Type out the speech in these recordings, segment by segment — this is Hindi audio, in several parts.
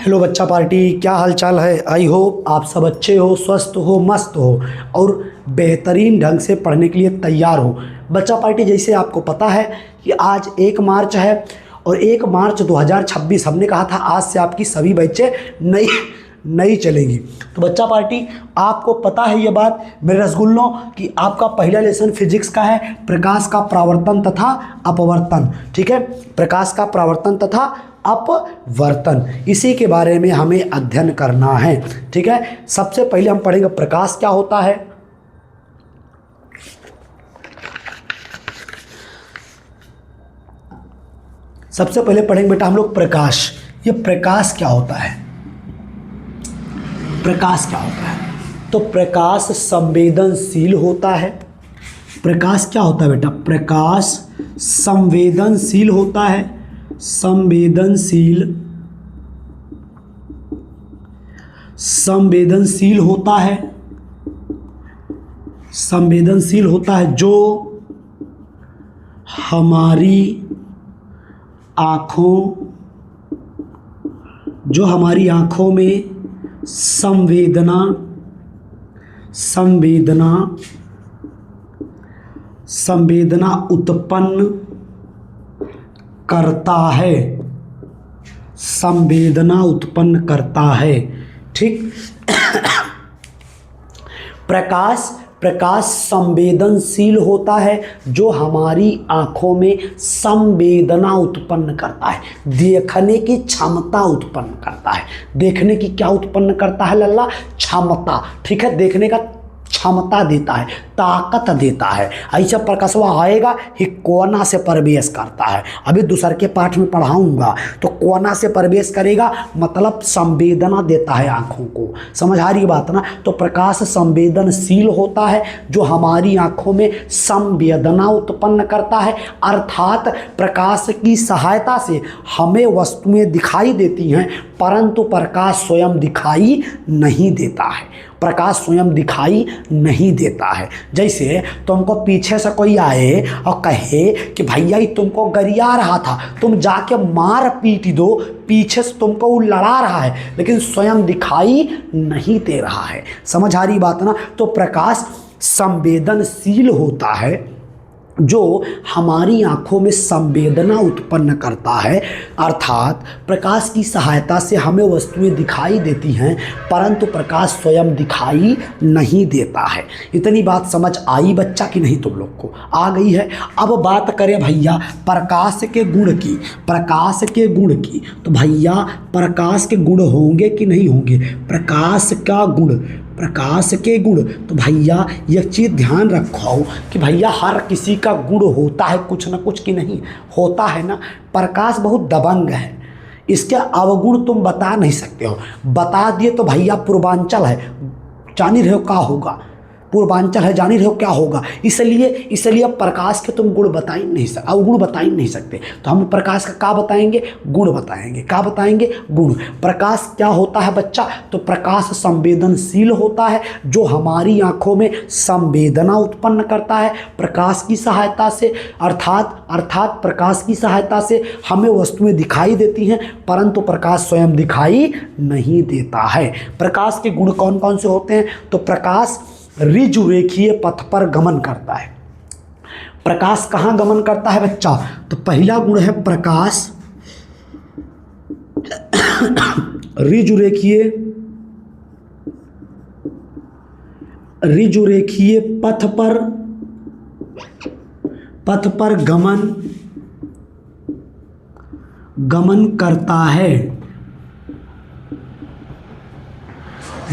हेलो बच्चा पार्टी, क्या हाल चाल है। आई होप आप सब अच्छे हो, स्वस्थ हो, मस्त हो और बेहतरीन ढंग से पढ़ने के लिए तैयार हो। बच्चा पार्टी, जैसे आपको पता है कि आज 1 मार्च है और 1 मार्च 2026 हमने कहा था आज से आपकी सभी बैचें नई चलेंगी। तो बच्चा पार्टी, आपको पता है ये बात मेरे रसगुल्लों कि आपका पहला लेसन फिजिक्स का है, प्रकाश का परावर्तन तथा अपवर्तन। ठीक है, प्रकाश का परावर्तन तथा अपवर्तन, इसी के बारे में हमें अध्ययन करना है। ठीक है, सबसे पहले हम पढ़ेंगे प्रकाश क्या होता है। सबसे पहले पढ़ेंगे बेटा हम लोग प्रकाश। ये प्रकाश क्या होता है, प्रकाश क्या होता है। तो प्रकाश संवेदनशील होता है। प्रकाश क्या होता है बेटा, प्रकाश संवेदनशील होता है। संवेदनशील होता है, संवेदनशील होता है जो हमारी आँखों में संवेदना उत्पन्न करता है, संवेदना उत्पन्न करता है। ठीक प्रकाश संवेदनशील होता है जो हमारी आँखों में संवेदना उत्पन्न करता है, देखने की क्षमता उत्पन्न करता है। देखने की क्या उत्पन्न करता है लल्ला, क्षमता। ठीक है, देखने का क्षमता देता है, ताकत देता है। ऐसा प्रकाशवा आएगा ही कोना से प्रवेश करता है। अभी दूसर के पाठ में पढ़ाऊंगा तो कोना से प्रवेश करेगा मतलब संवेदना देता है आँखों को। समझ आ रही बात ना। तो प्रकाश संवेदनशील होता है जो हमारी आँखों में संवेदना उत्पन्न करता है, अर्थात प्रकाश की सहायता से हमें वस्तुएं दिखाई देती हैं परंतु प्रकाश स्वयं दिखाई नहीं देता है। प्रकाश स्वयं दिखाई नहीं देता है। जैसे तुमको पीछे से कोई आए और कहे कि भैया ये तुमको गरिया रहा था, तुम जाके मार पीट दो, पीछे से तुमको वो लड़ा रहा है लेकिन स्वयं दिखाई नहीं दे रहा है। समझ आ रही बात ना। तो प्रकाश संवेदनशील होता है जो हमारी आँखों में संवेदना उत्पन्न करता है, अर्थात प्रकाश की सहायता से हमें वस्तुएं दिखाई देती हैं परंतु प्रकाश स्वयं दिखाई नहीं देता है। इतनी बात समझ आई बच्चा कि नहीं, तुम लोग को आ गई है। अब बात करें भैया प्रकाश के गुण की, प्रकाश के गुण की। तो भैया प्रकाश के गुण होंगे कि नहीं होंगे, प्रकाश का गुण, प्रकाश के गुण। तो भैया एक चीज़ ध्यान रखो कि भैया हर किसी का गुण होता है कुछ ना कुछ कि नहीं होता है ना। प्रकाश बहुत दबंग है, इसके अवगुण तुम बता नहीं सकते हो। बता दिए तो भैया पूर्वांचल है, जान ही रहे हो क्या होगा, पूर्वांचल है, जान ही रहे हो क्या होगा। इसलिए प्रकाश के तुम गुण बता ही नहीं सकते, अवगुण बता ही नहीं सकते। तो हम प्रकाश का क्या बताएंगे, गुण बताएंगे। क्या बताएंगे, गुण। प्रकाश क्या होता है बच्चा, तो प्रकाश संवेदनशील होता है जो हमारी आंखों में संवेदना उत्पन्न करता है प्रकाश की सहायता से, अर्थात प्रकाश की सहायता से हमें वस्तुएं दिखाई देती हैं परंतु प्रकाश स्वयं दिखाई नहीं देता है। प्रकाश के गुण कौन कौन से होते हैं, तो प्रकाश ऋजु रेखीय पथ पर गमन करता है। प्रकाश कहाँ गमन करता है बच्चा, तो पहला गुण है प्रकाश ऋजु रेखीय पथ पर गमन करता है।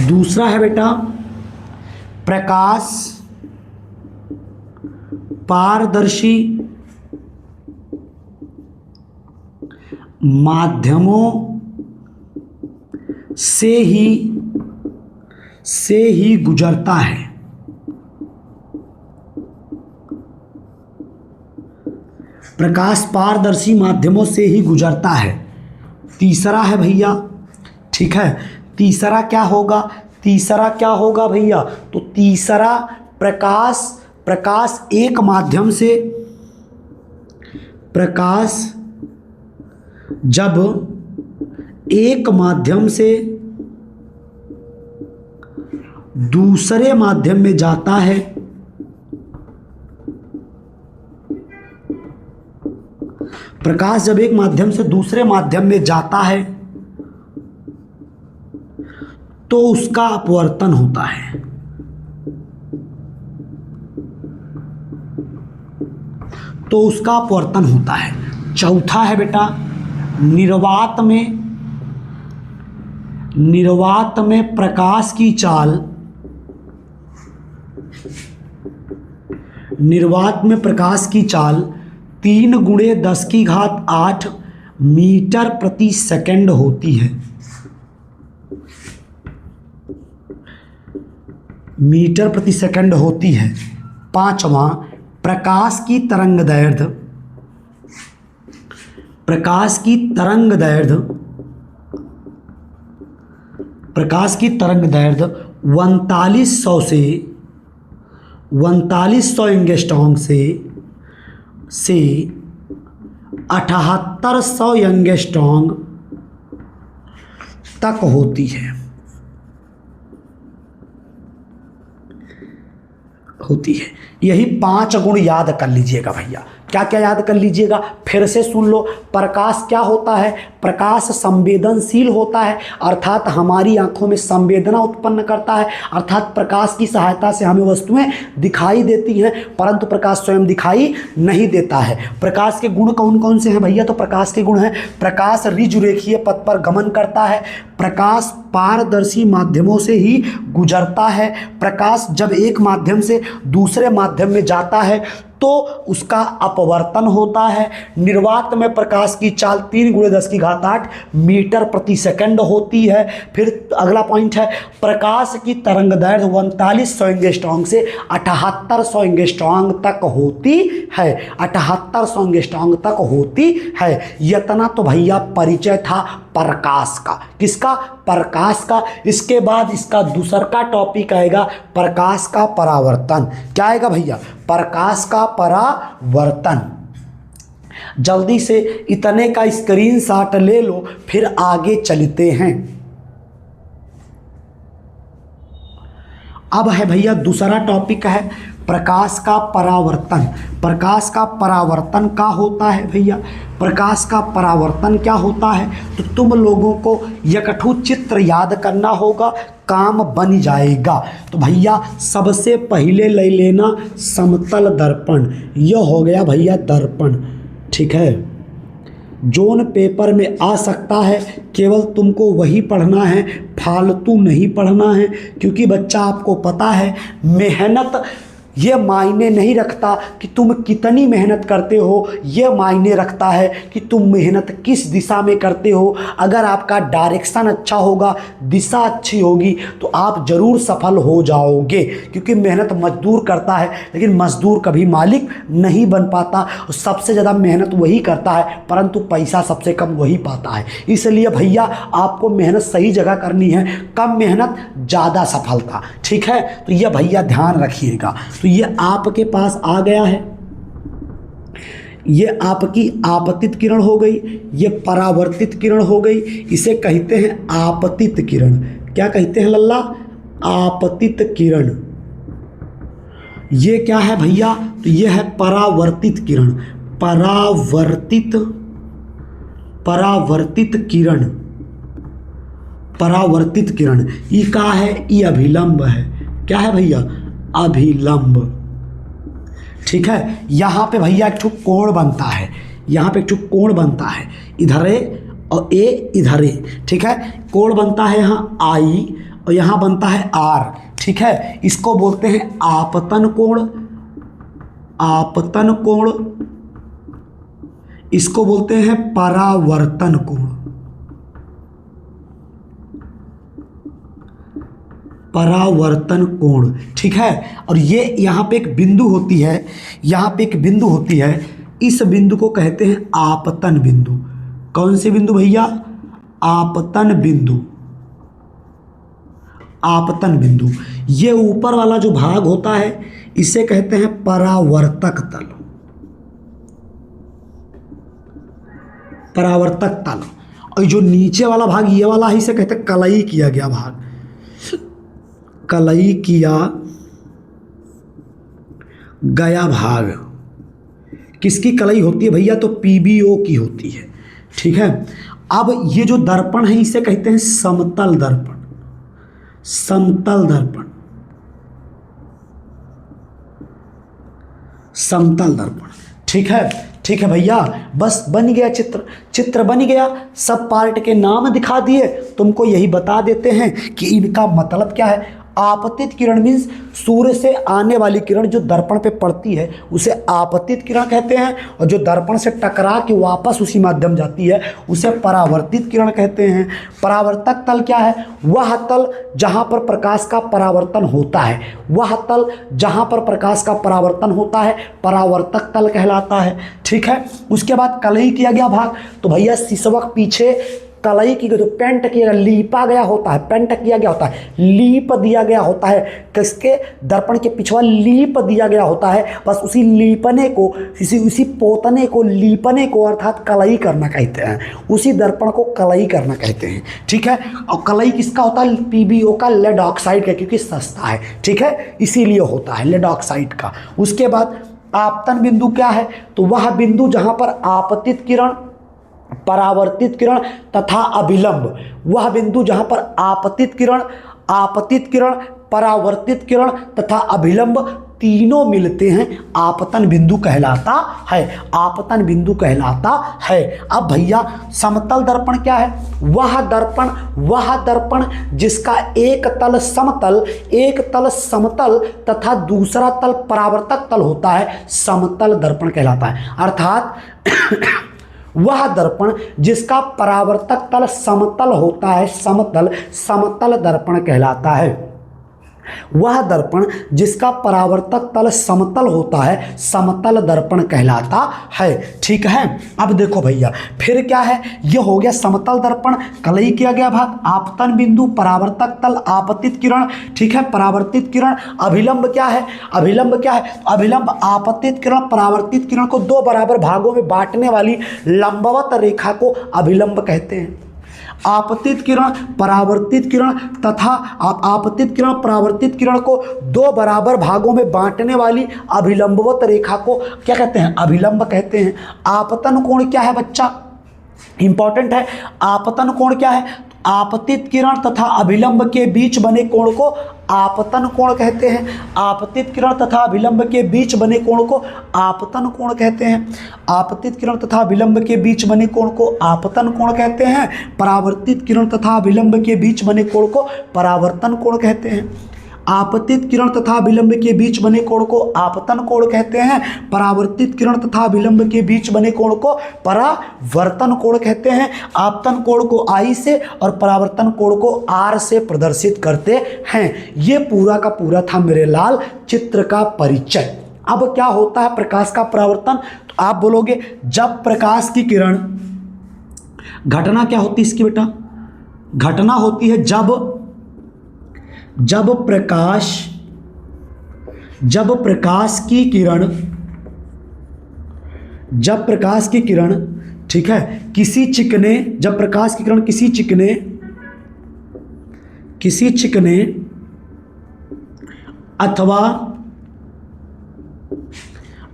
दूसरा है बेटा प्रकाश पारदर्शी माध्यमों से ही गुजरता है। प्रकाश पारदर्शी माध्यमों से ही गुजरता है। तीसरा है भैया, ठीक है, तीसरा क्या होगा भैया, तो तीसरा प्रकाश एक माध्यम से, प्रकाश जब एक माध्यम से दूसरे माध्यम में जाता है प्रकाश जब एक माध्यम से दूसरे माध्यम में जाता है तो उसका अपवर्तन होता है। तो उसका अपवर्तन होता है। चौथा है बेटा, निर्वात में प्रकाश की चाल, निर्वात में प्रकाश की चाल 3 × 10⁸ मीटर प्रति सेकंड होती है। मीटर प्रति सेकंड होती है। पांचवा, प्रकाश की तरंग दैर्ध्य, प्रकाश की तरंग दैर्ध्य 4100 से 4100 एंगस्ट्रॉम से 7800 एंगस्ट्रॉम तक होती है। यही 5 गुण याद कर लीजिएगा भैया। क्या क्या याद कर लीजिएगा, फिर से सुन लो। प्रकाश क्या होता है? प्रकाश संवेदनशील होता है, अर्थात हमारी आंखों में संवेदना उत्पन्न करता है, अर्थात प्रकाश की सहायता से हमें वस्तुएं दिखाई देती हैं, परंतु प्रकाश स्वयं दिखाई नहीं देता है। प्रकाश के गुण कौन कौन से हैं भैया? तो प्रकाश के गुण हैं, प्रकाश ऋजुरेखीय पथ पर गमन करता है, प्रकाश पारदर्शी माध्यमों से ही गुजरता है, प्रकाश जब एक माध्यम से दूसरे माध्यम में जाता है तो उसका अपवर्तन होता है। निर्वात में प्रकाश की चाल 3 × 10⁸ मीटर प्रति सेकंड होती है। फिर अगला पॉइंट है, प्रकाश की तरंग दैर्ध्य 4100 एंगस्ट्रॉम से 7800 एंगस्ट्रॉम तक होती है। 7800 एंगस्ट्रॉम तक होती है। इतना तो भैया परिचय था प्रकाश का। किसका? प्रकाश का। इसके बाद इसका दूसरा टॉपिक आएगा प्रकाश का परावर्तन। क्या आएगा भैया? प्रकाश का परावर्तन। जल्दी से इतने का स्क्रीनशॉट ले लो, फिर आगे चलते हैं। अब है भैया दूसरा टॉपिक है प्रकाश का परावर्तन। प्रकाश का परावर्तन क्या होता है भैया? प्रकाश का परावर्तन क्या होता है तो तुम लोगों को एकठू चित्र याद करना होगा, काम बन जाएगा। तो भैया सबसे पहले ले लेना समतल दर्पण। यह हो गया भैया दर्पण, ठीक है। जोन पेपर में आ सकता है, केवल तुमको वही पढ़ना है, फालतू नहीं पढ़ना है, क्योंकि बच्चा आपको पता है मेहनत ये मायने नहीं रखता कि तुम कितनी मेहनत करते हो, ये मायने रखता है कि तुम मेहनत किस दिशा में करते हो। अगर आपका डायरेक्शन अच्छा होगा, दिशा अच्छी होगी, तो आप ज़रूर सफल हो जाओगे, क्योंकि मेहनत मजदूर करता है, लेकिन मजदूर कभी मालिक नहीं बन पाता। सबसे ज़्यादा मेहनत वही करता है, परंतु पैसा सबसे कम वही पाता है। इसलिए भैया आपको मेहनत सही जगह करनी है, कम मेहनत ज़्यादा सफलता, ठीक है। तो ये भैया ध्यान रखिएगा। तो ये आपके पास आ गया है, ये आपकी आपतित किरण हो गई, ये परावर्तित किरण हो गई। इसे कहते हैं आपतित किरण। क्या कहते हैं लल्ला? आपतित किरण। ये क्या है भैया? तो ये है परावर्तित किरण। परावर्तित किरण, परावर्तित किरण। ये क्या है? ये अभिलंब है। क्या है भैया? अभिलंब, ठीक है। यहाँ पे भैया एक ठो कोण बनता है, यहाँ पे एक ठो कोण बनता है, इधर ए और ए इधर ए, ठीक है। कोण बनता है यहाँ आई और यहाँ बनता है आर, ठीक है। इसको बोलते हैं आपतन कोण, आपतन कोण। इसको बोलते हैं परावर्तन कोण, परावर्तन कोण, ठीक है। और ये यहाँ पे एक बिंदु होती है, यहाँ पे एक बिंदु होती है, इस बिंदु को कहते हैं आपतन बिंदु। कौन सी बिंदु भैया? आपतन बिंदु, आपतन बिंदु। ये ऊपर वाला जो भाग होता है इसे कहते हैं परावर्तक तल, परावर्तक तल। और जो नीचे वाला भाग ये वाला ही से कहते हैं कलई किया गया भाग, कलई किया गया भाग। किसकी कलई होती है भैया? तो पीबीओ की होती है। ठीक है, अब ये जो दर्पण है इसे कहते हैं समतल दर्पण, समतल दर्पण, समतल दर्पण। ठीक है, ठीक है भैया, बस बन गया चित्र, चित्र बन गया। सब पार्ट के नाम दिखा दिए, तुमको यही बता देते हैं कि इनका मतलब क्या है। आपतित किरण मीन्स सूर्य से आने वाली किरण जो दर्पण पे पड़ती है उसे आपतित किरण कहते हैं, और जो दर्पण से टकरा के वापस उसी माध्यम जाती है उसे परावर्तित किरण कहते हैं। परावर्तक तल क्या है? वह तल जहाँ पर प्रकाश का परावर्तन होता है, वह तल जहाँ पर प्रकाश का परावर्तन होता है परावर्तक तल कहलाता है। ठीक है, उसके बाद कलई किया गया भाग, तो भैया सिसवक पीछे कलई की गई तो पेंट किया, लीपा गया होता है, पेंट किया गया होता है, लीप दिया गया होता है। किसके? दर्पण के पिछवा लीप दिया गया होता है। बस उसी लीपने को, उसी पोतने को, लीपने को अर्थात कलई करना कहते हैं, उसी दर्पण को कलई करना कहते हैं। ठीक है, और कलई किसका होता है? पीबीओ का, लेड ऑक्साइड का, क्योंकि सस्ता है। ठीक है, इसीलिए होता है लेड ऑक्साइड का। उसके बाद आपतन बिंदु क्या है? तो वह बिंदु जहाँ पर आपतित किरण, परावर्तित किरण तथा अभिलंब, वह बिंदु जहां पर आपतित किरण, परावर्तित किरण तथा अभिलंब तीनों मिलते हैं, आपतन बिंदु कहलाता है, आपतन बिंदु कहलाता है। अब भैया समतल दर्पण क्या है? वह दर्पण जिसका एक तल समतल, एक तल समतल तथा दूसरा तल परावर्तक तल होता है, समतल दर्पण कहलाता है। अर्थात वह दर्पण जिसका परावर्तक तल समतल होता है, समतल दर्पण कहलाता है। वह दर्पण जिसका परावर्तक तल समतल होता है, समतल दर्पण कहलाता है। ठीक है, अब देखो भैया फिर क्या है? यह हो गया समतल दर्पण, कलई किया गया भाग, आपतन बिंदु, परावर्तक तल, आपतित किरण। ठीक है, परावर्तित किरण। अभिलंब क्या है? अभिलंब क्या है? अभिलंब आपतित किरण, परावर्तित किरण को दो बराबर भागों में बांटने वाली लंबवत रेखा को अभिलंब कहते हैं। आपतित किरण, परावर्तित किरण तथा आपतित किरण, परावर्तित किरण को दो बराबर भागों में बांटने वाली अभिलंबवत रेखा को क्या कहते हैं? अभिलंब कहते हैं। आपतन कोण क्या है बच्चा? इंपॉर्टेंट है। आपतन कोण क्या है? आपतित किरण तथा अभिलंब के बीच बने कोण को आपतन कोण कहते हैं। आपतित किरण तथा अभिलंब के बीच बने कोण को आपतन कोण कहते हैं। आपतित किरण तथा अभिलंब के बीच बने कोण को आपतन कोण कहते हैं। परावर्तित किरण तथा अभिलंब के बीच बने कोण को परावर्तन कोण कहते हैं। आपतित किरण तथा अभिलंब के बीच बने कोण को आपतन कोण कहते हैं। परावर्तित किरण तथा अभिलंब के बीच बने कोण को परावर्तन कोण कहते हैं। आपतन कोण को आई से और परावर्तन कोण को आर से प्रदर्शित करते हैं। ये पूरा का पूरा था मेरे लाल चित्र का परिचय। अब क्या होता है प्रकाश का परावर्तन? तो आप बोलोगे जब प्रकाश की किरण, घटना क्या होती है इसकी बेटा? घटना होती है जब प्रकाश की किरण ठीक है किसी चिकने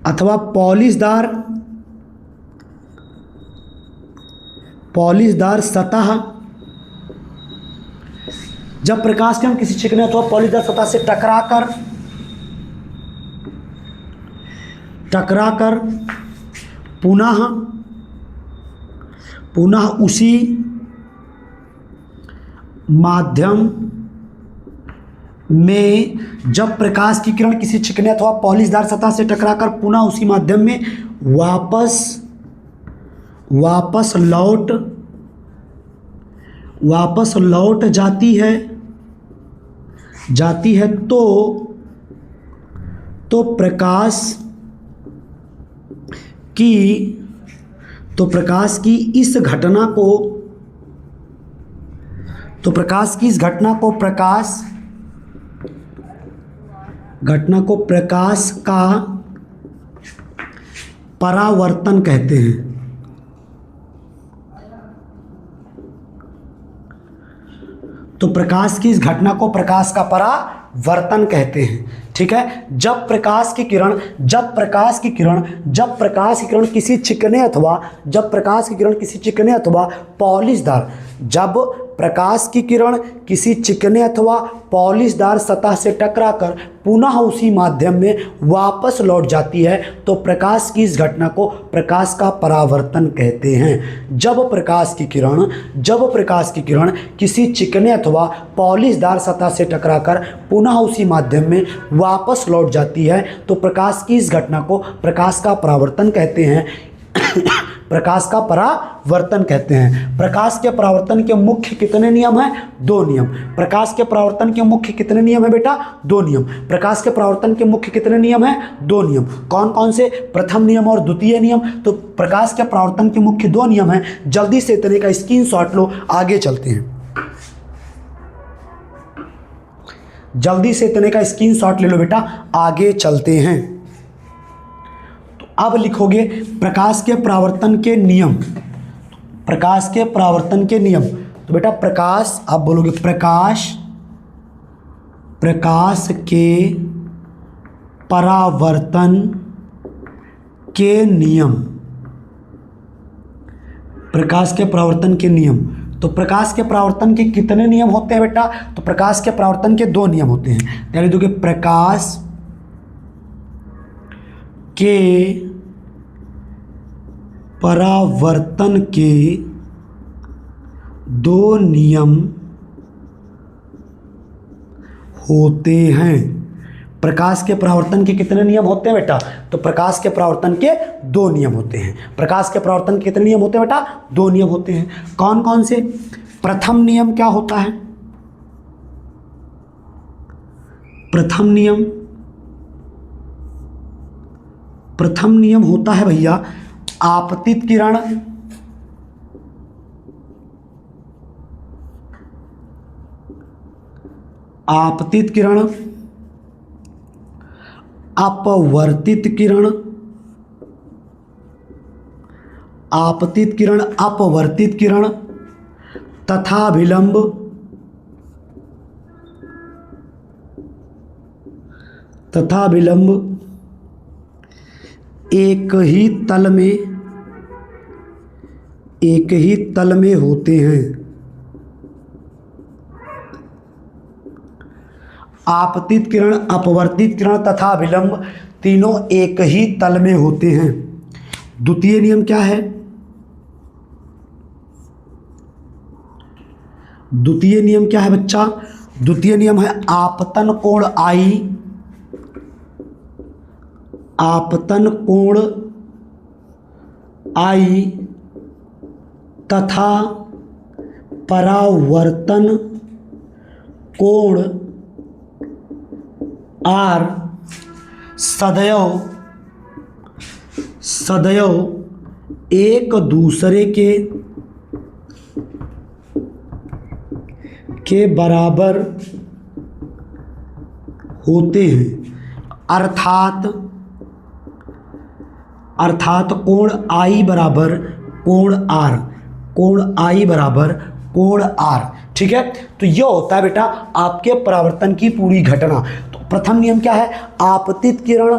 अथवा पॉलिशदार सतह, जब प्रकाश किरण किसी चिकने अथवा पॉलिशदार सतह से टकराकर पुनः उसी माध्यम में, जब प्रकाश की किरण किसी चिकने अथवा पॉलिशदार सतह से टकराकर पुनः उसी माध्यम में वापस लौट जाती है तो प्रकाश की इस घटना को प्रकाश का परावर्तन कहते हैं। तो प्रकाश की इस घटना को प्रकाश का परावर्तन कहते हैं। ठीक है, जब प्रकाश की किरण किसी चिकने अथवा पॉलिशदार सतह से टकराकर पुनः उसी माध्यम में वापस लौट जाती है तो प्रकाश की इस घटना को प्रकाश का परावर्तन कहते हैं। जब प्रकाश की किरण किसी चिकने अथवा पॉलिशदार सतह से टकराकर पुनः उसी माध्यम में वापस लौट जाती है तो प्रकाश की इस घटना को प्रकाश का परावर्तन कहते हैं। प्रकाश का परावर्तन कहते हैं। प्रकाश के परावर्तन के मुख्य कितने नियम हैं? 2 नियम। प्रकाश के परावर्तन के मुख्य कितने नियम हैं बेटा? 2 नियम। प्रकाश के परावर्तन के मुख्य कितने नियम हैं? 2 नियम। कौन कौन से? प्रथम नियम और द्वितीय नियम। तो प्रकाश के परावर्तन के मुख्य 2 नियम हैं। जल्दी से इतने का स्क्रीनशॉट लो, आगे चलते हैं। जल्दी से इतने का स्क्रीनशॉट ले लो बेटा, आगे चलते हैं। तो अब लिखोगे प्रकाश के परावर्तन के नियम। प्रकाश के परावर्तन के नियम, तो बेटा प्रकाश, आप बोलोगे प्रकाश के परावर्तन के नियम। प्रकाश के परावर्तन के नियम, तो प्रकाश के परावर्तन के कितने नियम होते हैं बेटा? तो प्रकाश के परावर्तन के 2 नियम होते हैं। यानी देखिए प्रकाश के परावर्तन के 2 नियम होते हैं। प्रकाश के परावर्तन के कितने नियम होते हैं बेटा? तो प्रकाश के परावर्तन के 2 नियम होते हैं। प्रकाश के परावर्तन के कितने नियम होते हैं बेटा? 2 नियम होते हैं। कौन कौन से? प्रथम नियम क्या होता है? प्रथम नियम होता है भैया आपतित किरण अपवर्तित किरण, अपवर्तित किरण तथा विलंब एक ही तल में होते हैं। आपतित किरण, अपवर्तित किरण तथा विलंब तीनों एक ही तल में होते हैं। द्वितीय नियम क्या है? द्वितीय नियम क्या है बच्चा? द्वितीय नियम है आपतन कोण I तथा परावर्तन कोण R सदैव एक दूसरे के बराबर होते हैं। अर्थात कोण I बराबर कोण R। ठीक है, तो यह होता है बेटा आपके परावर्तन की पूरी घटना। तो प्रथम नियम क्या है? आपतित किरण,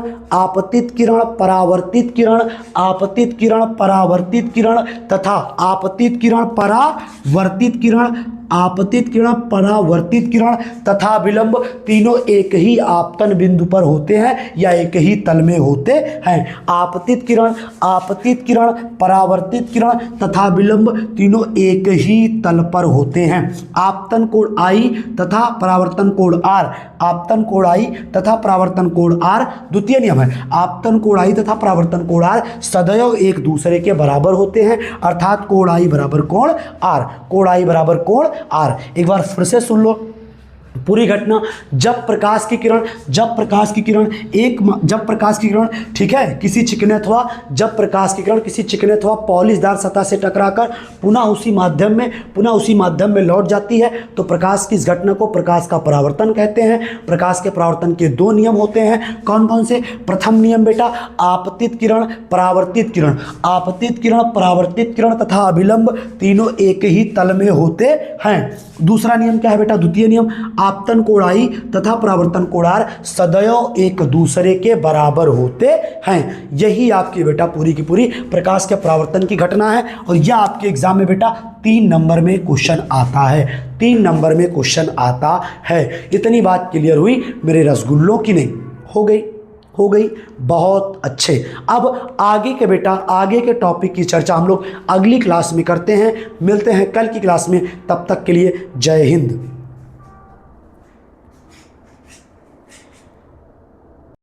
परावर्तित किरण, आपतित किरण, परावर्तित किरण तथा आपतित किरण, परावर्तित किरण, आपतित किरण, परावर्तित किरण तथा विलंब तीनों एक ही आपतन बिंदु पर होते हैं या एक ही तल में होते हैं। आपतित किरण, परावर्तित किरण तथा विलंब तीनों एक ही तल पर होते हैं। आपतन कोण I तथा परावर्तन कोण R, आपतन कोण I तथा परावर्तन कोण R। द्वितीय नियम है आपतन कोण I तथा परावर्तन कोण R सदैव एक दूसरे के बराबर होते हैं, अर्थात कोण I बराबर कोण R, कोण I बराबर कोण R। एक बार फिर से सुन लो, पूरी घटना, जब प्रकाश की किरण ठीक है किसी चिकने अथवा पॉलिशदार सतह से टकराकर पुनः उसी माध्यम में लौट जाती है तो प्रकाश की इस घटना को प्रकाश का परावर्तन कहते हैं। प्रकाश के परावर्तन के दो नियम होते हैं, कौन कौन से? प्रथम नियम बेटा आपतित किरण परावर्तित किरण तथा अभिलंब तीनों एक ही तल में होते हैं। दूसरा नियम क्या है बेटा? द्वितीय नियम आपतन कोणाई तथा परावर्तन कोणार सदैव एक दूसरे के बराबर होते हैं। यही आपकी बेटा पूरी की पूरी प्रकाश के परावर्तन की घटना है और यह आपके एग्जाम में बेटा 3 नंबर में क्वेश्चन आता है। इतनी बात क्लियर हुई मेरे रसगुल्लों की? नहीं हो गई बहुत अच्छे। अब आगे के टॉपिक की चर्चा हम लोग अगली क्लास में करते हैं। मिलते हैं कल की क्लास में, तब तक के लिए जय हिंद।